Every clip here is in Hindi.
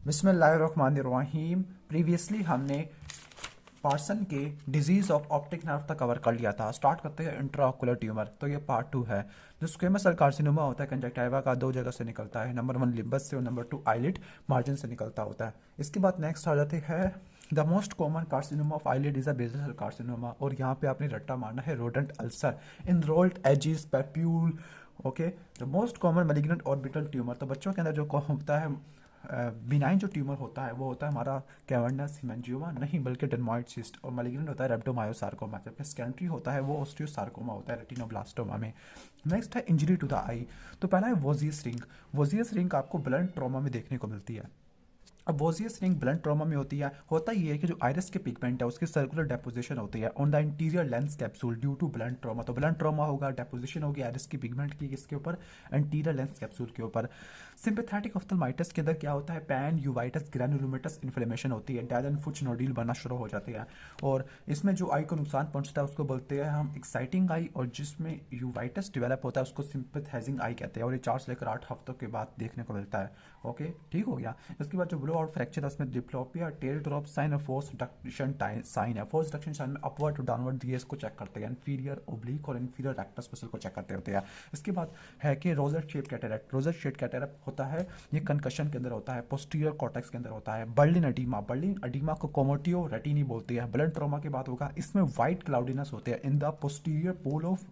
बिस्मिल्लाहिर्रहमानिर्रहीम। प्रीवियसली हमने पार्सन के डिजीज ऑफ ऑप्टिक नर्व तक कवर कर लिया था। स्टार्ट करते हैं इंट्राओकुलर ट्यूमर। तो ये पार्ट 2 है। जो स्क्वेमस सेल कार्सिनोमा होता है कंजक्टिवा का, दो जगह से निकलता है। नंबर 1 लिम्बस से और नंबर 2 आईलिड मार्जिन से निकलता होता है। इसके बाद नेक्स्ट आ जाती है the most common carcinoma of eyelid is a basal cell carcinoma. और यहाँ पे आपने रट्टा मारना है rodent ulcer inrolled edges papule. Okay, the most common malignant orbital tumour. तो बच्चों के अंदर जो होता है बिनाइन जो ट्यूमर होता है वो होता है हमारा कैवर्नस हेमेंजियोमा नहीं, बल्कि डेर्माइड सिस्ट। और मैलिग्नेंट होता है रेप्टोमायोसार्कोमा। जबकि स्कैंट्री होता है वो ऑस्टियोसार्कोमा होता है रेटिनोब्लास्टोमा में। नेक्स्ट है इंजरी टू द आई। तो पहला है वोजियस रिंग। वोजियस रिंग आपको ब्लंट ट्रॉमा में देखने को मिलती है। अब वोजियस रिंग ब्लंट ट्रॉमा में होती है। होता ये है कि जो आइरिस के पिगमेंट है उसकी सर्कुलर डेपोजिशन होती है on the interior lens capsule due to blunt trauma. तो ब्लंट ट्रॉमा होगा, डेपोजिशन होगी आइरिस की पिगमेंट की किसके ऊपर, इंटीरियर लेंस कैप्सूल के ऊपर। सिंपैथेटिक ऑफ्थल्माइटिस के अंदर क्या होता है, पैन यूवाइटिस ग्रैनुलोमेटस इन्फ्लेमेशन होती है, डेल एंड फुच नोड्यूल बनना शुरू हो जाते हैं। और इसमें जो आई को नुकसान पहुंचता है उसको बोलते हैं हम एक्साइटिंग आई। और जिसमें यूवाइटिस डेवलप होता है उसको सिंपैथाइजिंग आई कहते हैं। और ये 4 से लेकर 8 हफ्तों के बाद देखने को मिलता है। ओके, ठीक हो गया। इसके बाद जो ब्लो आउट फ्रैक्चर है उसमें डिप्लोपिया, टेल ड्रॉप साइन और फोर्स डक्शन साइन है। फोर्स डक्शन साइन में अपवर्ड टू डाउनवर्ड दिए इसको चेक करते हैं। इन्फीरियर ओब्लिक और इन्फीरियर रेक्टस मसल को चेक करते होते हैं। इसके बाद है कि rosette shape cataract. Rosette shape cataract होता है, ये कंकशन के अंदर होता है, पोस्टीरियर कॉर्टेक्स के अंदर होता है। बर्लिन एडीमा, बर्लिन एडीमा को कोमोटियो रेटिनी बोलते हैं। ब्लड ट्रॉमा की बात होगा, इसमें व्हाइट क्लाउडिनेस होते हैं in the posterior pole of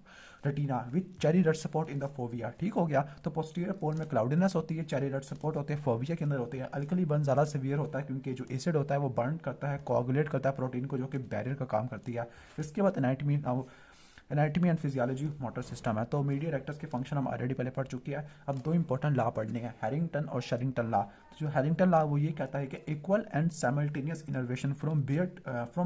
retina with cherry red support in the fovea. ठीक हो गया। तो पोस्टीरियर पोल में क्लाउडिनेस होती है, चेरी रेड सपोर्ट होते हैं, फोविया के अंदर होते हैं। अल्कली बर्न ज़्यादा सीवियर होता है क्योंकि जो एसिड होता है वो बर्न करता है, कोआगुलेट करता है प्रोटीन को, जो कि बैरियर का काम करती है। इसके बाद anatomy and physiology motor system है। तो मीडिया रेक्टस के फंक्शन हम ऑलरेडी पहले पढ़ चुके हैं। अब 2 इंपॉर्टेंट लॉ पढ़ने हैं, हैरिंगटन और शेरिंगटन लॉ। तो जो हैरिंगटन लॉ वो ये कहता है कि equal and simultaneous innervation from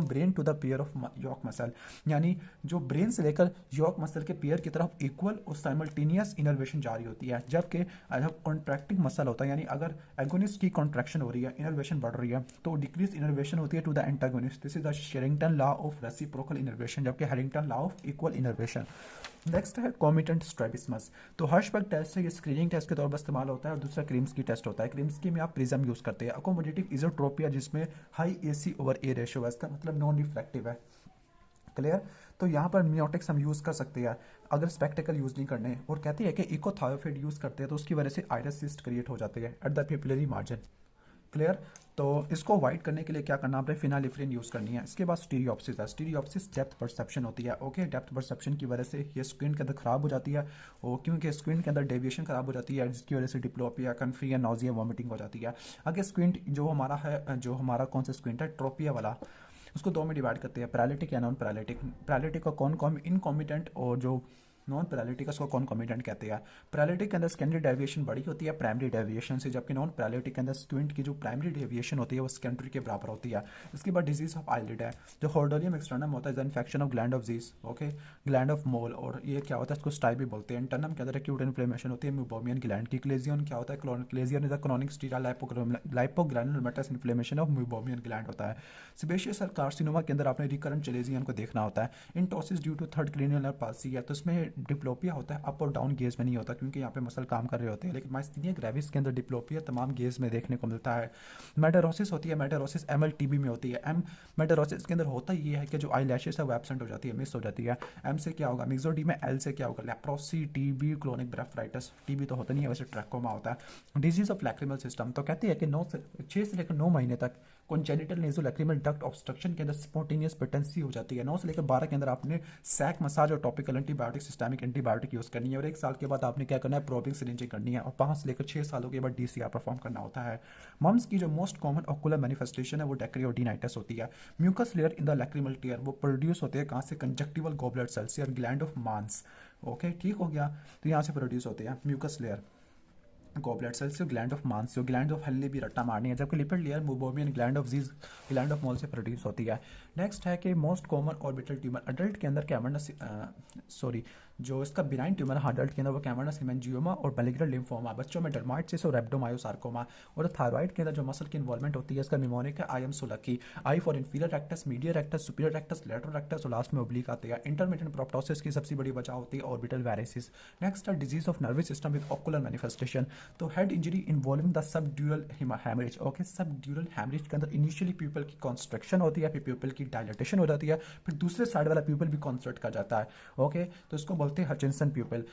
brain to the pair of yoke muscle. यानी जो ब्रेन से लेकर यॉक मसल के पेयर की तरफ इक्वल और साइमल्टेनियस इनर्वेशन जारी होती है। जबकि जब कॉन्ट्रैक्टिंग मसल होता है, यानी अगर एगोनिस्ट की कॉन्ट्रैक्शन हो रही है, इनर्वेशन बढ़ रही है, तो डिक्रीज इनर्वेशन होती है to the antagonist. This is the Sherrington law of reciprocal innervation, जबकि Harrington law of equal innervation. Next है कॉमिटेंट स्ट्रेबिस्मस। तो हर्शबर्ग टेस्ट है, ये स्क्रीनिंग टेस्ट के तौर पर इस्तेमाल होता है। और दूसरा क्रीम्सकी टेस्ट होता है। क्रीम्सकी में आप प्रिज्म यूज करते हैं। अकोमोडेटिव इजोट्रोपिया, जिसमें high AC over A ratio है, इसका मतलब नॉन रिफ्लेक्टिव है। क्लियर। तो यहाँ पर मियोटिक्स हम यूज़ कर सकते हैं अगर स्पेक्टिकल यूज़ नहीं करने। और कहते हैं कि इकोथायोफिड यूज़ करते हैं तो उसकी वजह से आइरिस सिस्ट क्रिएट हो जाती है एट द पिपिलरी मार्जिन। क्लियर। तो इसको अवॉइड करने के लिए क्या करना, आपने फिनालिफ्रिन यूज़ करनी है। इसके बाद स्टीरियोप्सिस है। स्टीरियोप्सिस डेप्थ परसेप्शन होती है। ओके, डेप्थ परसेप्शन की वजह से ये स्क्रीन के अंदर ख़राब हो जाती है। और क्योंकि स्क्रीन के अंदर डेविएशन ख़राब हो जाती है, जिसकी वजह से डिप्लोपिया, कन्फ्रिया, नॉजिया, वॉमिटिंग हो जाती है। अगर स्क्रीन जो हमारा है, जो हमारा कौन सा स्क्रीन है, ट्रोपिया वाला, उसको 2 में डिवाइड करते हैं, पैरालिटिक या नॉन पैरालिटिक। पैरालिटिक को कौन इनकॉम्पिटेंट, और जो नॉन पैरालिटिक उसको कॉन्कॉमिटेंट कहते हैं। पैरालिटिक के अंदर सेकेंडरी डेविएशन बड़ी होती है प्राइमरी डेविएशन से, जबकि नॉन पैरालिटिक के अंदर स्क्विंट की जो प्राइमरी डेविएशन होती है वो सेकेंडरी के बराबर होती है। इसके बाद डिजीज ऑफ आईलिड है। जो हॉर्डोलियम एक्सटर्नम होता है infection of gland of Zeis. Okay, gland of Moll. और ये क्या होता है, इसको स्टाई भी बोलते हैं। इंटरनम के अंदर एक्यूट इन्फ्लेमेशन होती है म्यूबोमियन ग्लैंड की। क्लेजियन क्या होता है, chalazion is a chronic sterile lipogranulomatous inflammation of meibomian gland होता है। सेबेशियस सेल कार्सिनोमा के अंदर आपने रिकरेंट चलेजियन को देखना होता है। इंटोसिस due to third cranial nerve palsy है। तो इसमें डिप्लोपिया होता है, अप और डाउन गेज में नहीं होता क्योंकि यहाँ पे मसल काम कर रहे होते हैं। लेकिन माइस्थीनिया ग्रेविस के अंदर डिप्लोपिया तमाम गेज में देखने को मिलता है। मेटारोसिस होती है। मेटारोसिस MLTB में होती है। मेटारोसिस के अंदर होता ये है कि जो आई लैशेस है वो एब्सेंट हो जाती है, मिस हो जाती है। M से क्या होगा, मिक्सोडी में। L से क्या होगा, लेप्रोसी, TB, क्रोनिक ब्रेफराइटिस। TB तो होता नहीं है, वैसे ट्रैकोमा होता है। Disease of lacrimal system. तो कहते हैं कि 6 से लेकर 9 महीने तक कॉन्जेनिटल नेज़ोलैक्रिमल डक्ट ऑब्स्ट्रक्शन के अंदर स्पॉन्टेनियस पेटेंसी हो जाती है। 9 से लेकर 12 के अंदर आपने सैक मसाज और topical antibiotic, systemic antibiotic use करनी है। और 1 साल के बाद आपने क्या करना है, प्रोबिंग सिरिंजिंग करनी है। और 5 से लेकर 6 सालों के बाद DCR परफॉर्म करना होता है। मम्स की जो मोस्ट कॉमन ऑकुलर मैनिफेस्टेशन है वो डेक्रियोडिनाइटिस होती है। Mucus layer in the lacrimal tear वो प्रोड्यूस होते हैं कहाँ से, कंजक्टिवल गॉबलेट सेल से और ग्लैंड ऑफ मांस। ओके, ठीक हो गया। तो यहाँ से प्रोड्यूस होते हैं म्यूकस लेयर, गॉबलेट सेल्स से, ग्लैंड ऑफ मांस से, ग्लैंड ऑफ हल्ले भी रट्टा मारनी है। जबकि lipid layer meibomian gland of Zeis, gland of Moll से प्रोड्यूस होती है। नेक्स्ट है कि most common orbital tumour adult के अंदर कैवर्नस जो इसका बिनाइन ट्यूमर है अडल्ट के अंदर वो कैवर्नस हेमेंजियोमा और मैलिग्नल लिम्फोमा, बच्चों में डर्माइटिस और रेब्डोमायोसार्कोमा। और थायराइड के अंदर जो मसल की इन्वॉल्वमेंट होती है इसका निमोनिक है I am sulky. I for inferior rectus, medial rectus, superior rectus, lateral rectus और लास्ट में ओब्लिक आते हैं। इंटरमिटेंट प्रोप्टोसिस की सबसे बड़ी वजह होती है ऑर्बिटल वेरिसिस। नेक्स्ट है disease of nervous system with ocular manifestation. तो head injury involving the subdural haemorrhage. Okay, subdural haemorrhage के अंदर इनिशियली प्यूपल की कॉन्स्ट्रक्शन होती है, फिर प्यूपल की डायलेटेशन हो जाती है, फिर दूसरे साइड वाला प्यूपल भी कॉन्स्ट्रक्ट कर जाता है। ओके, तो इसको बोलते हैं हचिंसन प्यूपल।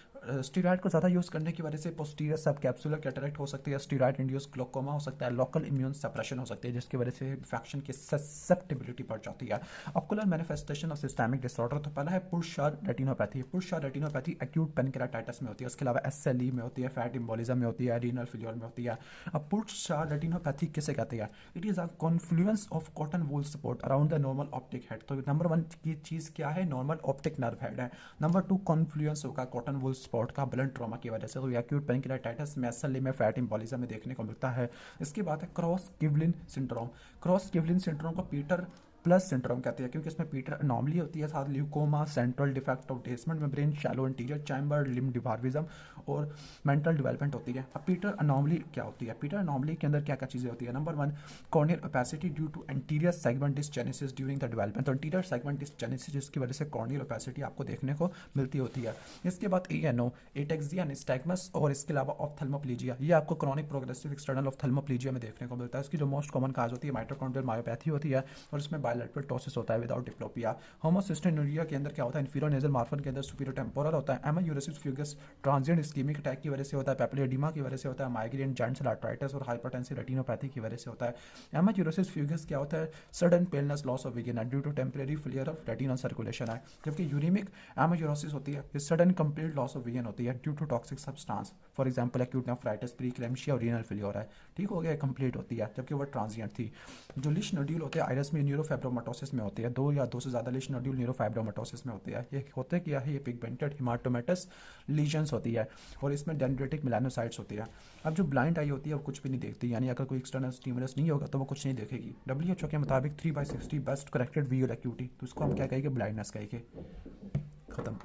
स्टीरॉयड को ज़्यादा यूज़ करने की वजह से पोस्टीरियर सब कैप्सुलर कैटरेक्ट हो सकती है, स्टीरॉयड इंड्यूस ग्लोकोमा हो सकता है, लोकल इम्यून सप्रेशन हो सकती है जिसकी वजह से इन्फेक्शन की ससेप्टिबिलिटी बढ़ जाती है। Ocular manifestation of systemic disorder, तो पहला है पुरशार रेटिनोपैथी। पुरशार रेटिनोपैथी एक्यूट पेनक्रेटाइटिस में होती है, उसके अलावा एसएलई में होती है, फैट इम्बोलिज्म में होती है, रीनल फेल्योर में होती है। अब पुरशार रेटिनोपैथी किसे कहते हैं? It is a Confluence of cotton wool support around the normal optic head. तो नंबर 1 की चीज़ क्या है? नॉर्मल ऑप्टिक नर्व हेड है। नंबर 2 कॉन्फ्लुएंस होगा कॉटन वूल स्पॉट का ब्लड ट्रॉमा की वजह से, तो एक्यूट पेनक्रेटाइटिस में एसएलई में फैट इम्बोलिज्म में देखने को मिलता है। इसके बाद है क्रॉस गिबलिन सिंड्रोम। क्रॉस गिबलिन सिंड्रोम को पीटर प्लस सिंड्रोम कहते हैं क्योंकि इसमें पीटर अनॉमली होती है, साथ leucoma, central defect of basement membrane, shallow anterior chamber, limb dwarfism और मेंटल डेवलपमेंट होती है। अब पीटर अनॉमली क्या होती है? पीटर अनॉमली के अंदर क्या क्या चीज़ें होती है? Number 1 corneal opacity due to anterior segment dysgenesis during the development. तो एंटीरियर सेगमेंट डिसजेनेसिस जिसकी वजह से कॉर्नियल ओपेसिटी आपको देखने को मिलती होती है। इसके बाद एएनओ, एटेक्सिया निस्टैग्मस और इसके अलावा ऑप्थेल्मोप्लीजिया, ये आपको क्रॉनिक प्रोग्रेसिव एक्सटर्नल ऑप्थेल्मोप्लीजिया में देखने को मिलता है। इसकी जो मोस्ट कॉमन काज होती है माइटोकॉन्ड्रियल मायोपैथी होती है और इसमें बायलैटरल टॉसिस होता है विदाउट डिप्लोपिया। होमोसिस्टेनुरिया के अंदर क्या होता है? इंफीरियर नेजल मार्फन के अंदर सुपीरियर टेम्पोरल होता है। एमायूरेसिस फ्यूगस ट्रांजिएंट इस्कीमिक अटैक की वजह से होता है, पेप्लेडिमा की वजह से होता है, माइग्रेन, जॉइंट सेल आर्थराइटिस और हाइपरटेंसिव रेटिनोपैथी की वजह से होता है। एमायूरेसिस फ्यूगस क्या होता है? Sudden paleness, loss of vision due to temporary failure of retinal circulation है। जबकि यूरिमिक एमायूरोसिस होती है, ये sudden complete loss of vision होती है due to toxic substance, for example acute nephritis, preeclampsia और रीनल फेलियर है। ठीक हो गया, कंप्लीट होती है, जबकि वो ट्रांजिएंट थी। जो लिश नोड्यूल होते हैं आइरस में न्यूरोफाइब्रोमाटोसिस में होती है, 2 या 2 से ज़्यादा लिश नोड्यूल न्यूरोफाइब्रोमाटोसिस में होती है। ये होते क्या है? ये पिगमेंटेड हेमाटोमेटस लीजन्स होती है और इसमें डेंड्रेटिक मेलानोसाइट्स होती है। अब जो ब्लाइंड आई होती है वो कुछ भी नहीं देखती, यानी अगर कोई एक्सटर्नल स्टिमुलस नहीं होगा तो वो कुछ नहीं देखेगी। WHO के मुताबिक 3/60 बेस्ट करेक्टेड विजुअल एक्यूटी, तो उसको हम क्या कहेंगे? ब्लाइंडनेस कहेंगे। खत्म।